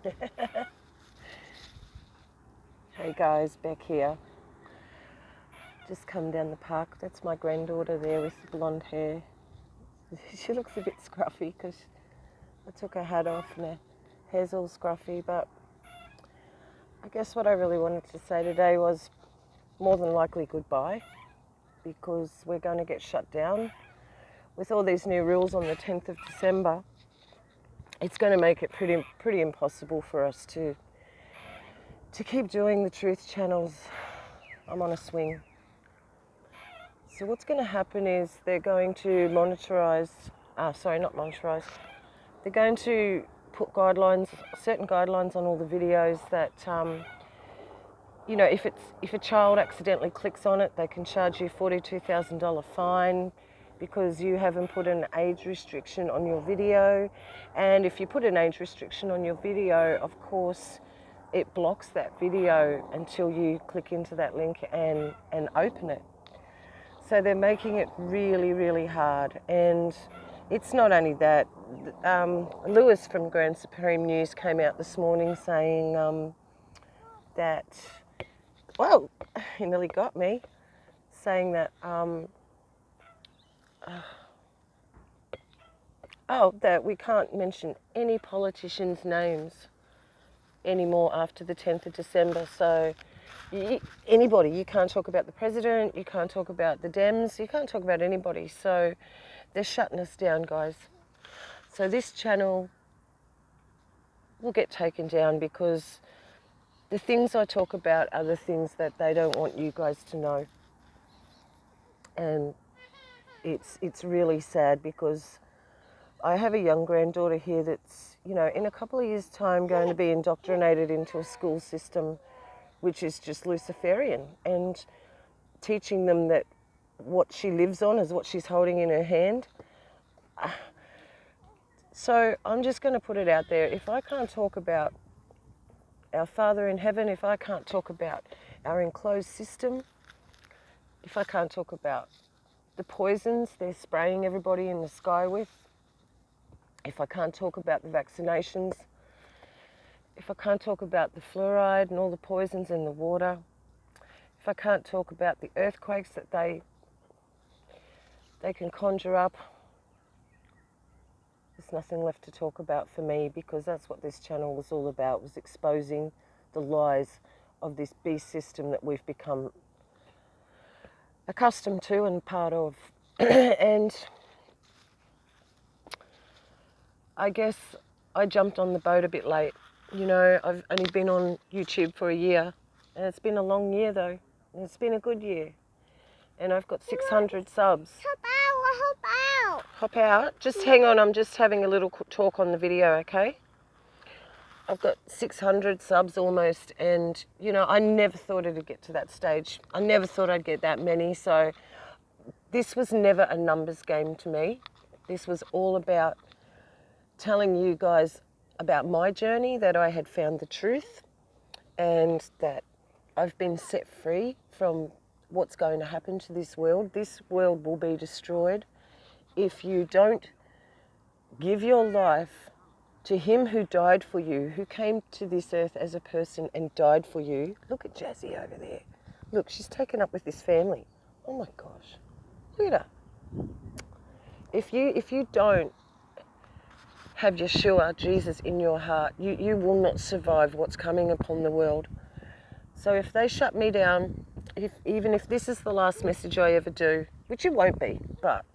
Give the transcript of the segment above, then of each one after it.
Hey guys, Beck here. Just come down the park. That's my granddaughter there with the blonde hair. She looks a bit scruffy because I took her hat off and her hair's all scruffy. But I guess what I really wanted to say today was more than likely goodbye, because we're going to get shut down with all these new rules on the 10th of December. It's going to make it pretty impossible for us to keep doing the truth channels. I'm on a swing. So what's going to happen is they're going to they're going to put certain guidelines on all the videos that, if a child accidentally clicks on it, they can charge you a $42,000 fine because you haven't put an age restriction on your video. And if you put an age restriction on your video, of course, it blocks that video until you click into that link and open it. So they're making it really, really hard. And it's not only that. Lewis from Grand Supreme News came out this morning saying that, well, he nearly got me, saying that, that we can't mention any politicians' names anymore after the 10th of December. So anybody, you can't talk about the president, you can't talk about the Dems, you can't talk about anybody. So they're shutting us down, guys. So this channel will get taken down because the things I talk about are the things that they don't want you guys to know. And it's really sad because I have a young granddaughter here that's, in a couple of years' time going to be indoctrinated into a school system which is just Luciferian, and teaching them that what she lives on is what she's holding in her hand. So I'm just going to put it out there. If I can't talk about our Father in heaven, if I can't talk about our enclosed system, if I can't talk about the poisons they're spraying everybody in the sky with, if I can't talk about the vaccinations, if I can't talk about the fluoride and all the poisons in the water, if I can't talk about the earthquakes that they can conjure up, there's nothing left to talk about for me, because that's what this channel was all about, was exposing the lies of this beast system that we've become accustomed to and part of. And I guess I jumped on the boat a bit late. I've only been on YouTube for a year, and it's been a long year though, and it's been a good year. And I've got 600 subs. Hop out. Just hang on, I'm just having a little talk on the video, okay? I've got 600 subs almost, and I never thought it'd get to that stage. I never thought I'd get that many, so this was never a numbers game to me. This was all about telling you guys about my journey, that I had found the truth and that I've been set free from what's going to happen to this world. This world will be destroyed if you don't give your life to him who died for you, who came to this earth as a person and died for you. Look at Jazzy over there. Look, she's taken up with this family. Oh my gosh. Look at her. If you don't have Yeshua, Jesus, in your heart, you will not survive what's coming upon the world. So if they shut me down, even if this is the last message I ever do, which it won't be, but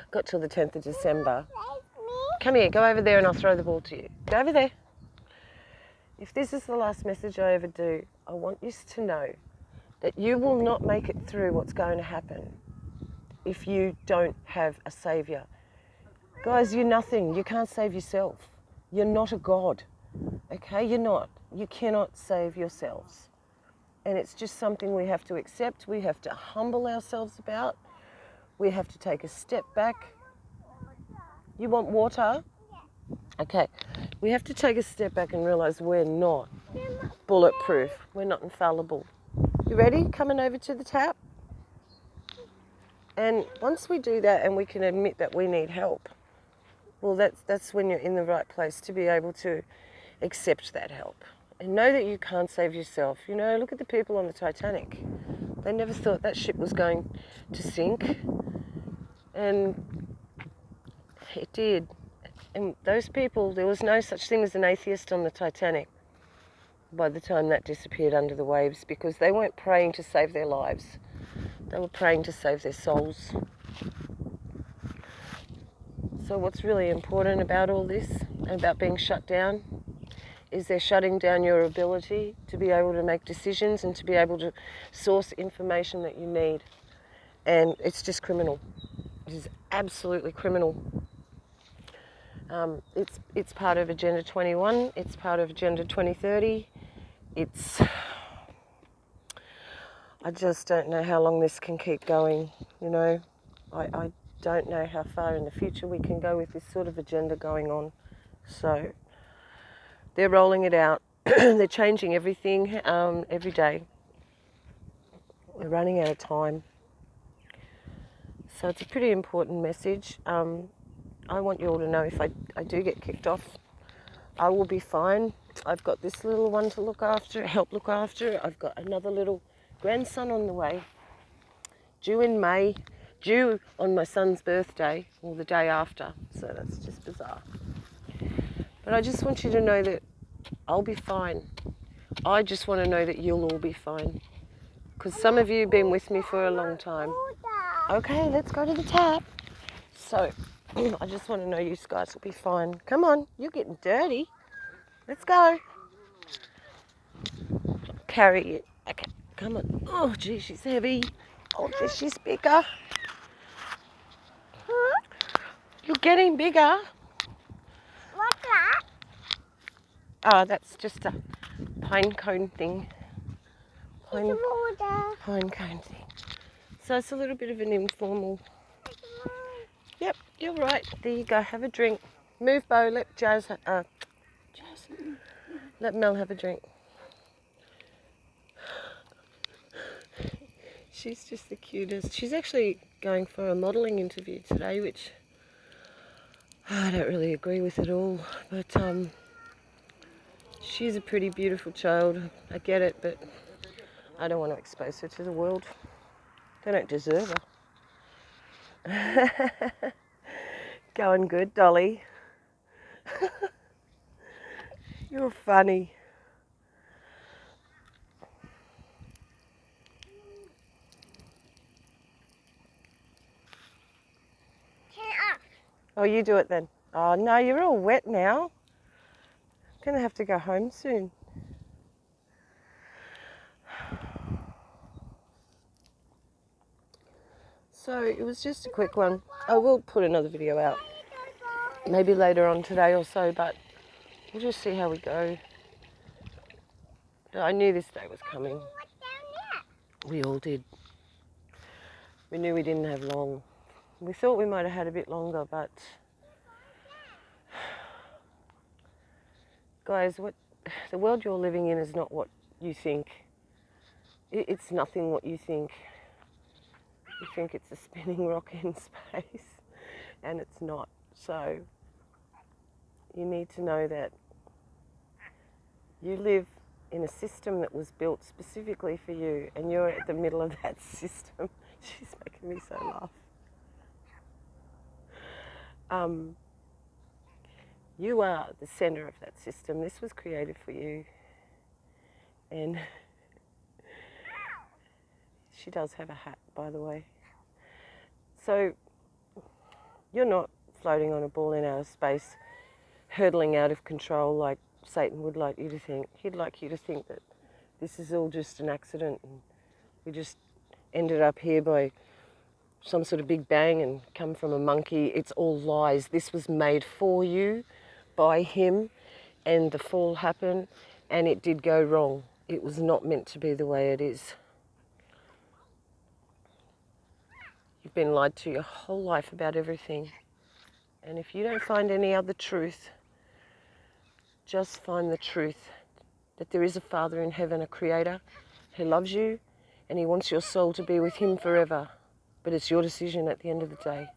got till the 10th of December. Come here, go over there and I'll throw the ball to you. Go over there. If this is the last message I ever do, I want you to know that you will not make it through what's going to happen if you don't have a saviour. Guys, you're nothing. You can't save yourself. You're not a god. Okay, you're not. You cannot save yourselves. And it's just something we have to accept. We have to humble ourselves about. We have to take a step back. You want water? Okay. We have to take a step back and realise we're not bulletproof. We're not infallible. You ready? Coming over to the tap? And once we do that and we can admit that we need help, well, that's when you're in the right place to be able to accept that help and know that you can't save yourself. You know, look at the people on the Titanic. They never thought that ship was going to sink, and it did. And those people, there was no such thing as an atheist on the Titanic by the time that disappeared under the waves, because they weren't praying to save their lives. They were praying to save their souls. So what's really important about all this, about being shut down, is they're shutting down your ability to be able to make decisions and to be able to source information that you need. And it's just criminal. It is absolutely criminal. It's part of Agenda 21. It's part of Agenda 2030. I just don't know how long this can keep going. You know, I don't know how far in the future we can go with this sort of agenda going on. So they're rolling it out. They're changing everything every day. We're running out of time. So it's a pretty important message. I want you all to know if I do get kicked off, I will be fine. I've got this little one to look after, help look after. I've got another little grandson on the way, due in May, due on my son's birthday, or the day after. So that's just bizarre. But I just want you to know that I'll be fine. I just want to know that you'll all be fine. Because some of you have been with me for a long time. Okay, let's go to the tap. So, I just want to know you guys will be fine. Come on, you're getting dirty. Let's go. Carry it. Okay, come on. Oh, gee, she's heavy. Oh, gee, she's bigger. You're getting bigger. What's that? Oh, that's just a pine cone thing. Pine cone thing. So it's a little bit of an informal. Yep, you're right. There you go. Have a drink. Move, Bo. Let let Mel have a drink. She's just the cutest. She's actually going for a modelling interview today, which I don't really agree with at all. But she's a pretty beautiful child. I get it, but I don't want to expose her to the world. They don't deserve her. Going good, Dolly. You're funny. Turn it off. Oh, you do it then. Oh, no, you're all wet now. Gonna have to go home soon. So it was just a quick one. I will put another video out, maybe later on today or so, but we'll just see how we go. I knew this day was coming. What's down there? We all did. We knew we didn't have long. We thought we might have had a bit longer, but guys, the world you're living in is not what you think. It's nothing what you think. You think it's a spinning rock in space, and it's not. So you need to know that you live in a system that was built specifically for you, and you're at the middle of that system. She's making me so laugh. You are the center of that system. This was created for you. And she does have a hat, by the way. So you're not floating on a ball in outer space, hurtling out of control like Satan would like you to think. He'd like you to think that this is all just an accident and we just ended up here by some sort of big bang and come from a monkey. It's all lies. This was made for you by him, and the fall happened and it did go wrong. It was not meant to be the way it is. You've been lied to your whole life about everything. And if you don't find any other truth, just find the truth that there is a Father in heaven, a Creator who loves you and he wants your soul to be with him forever. But it's your decision at the end of the day.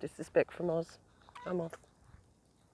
Disrespect from Oz. I'm off.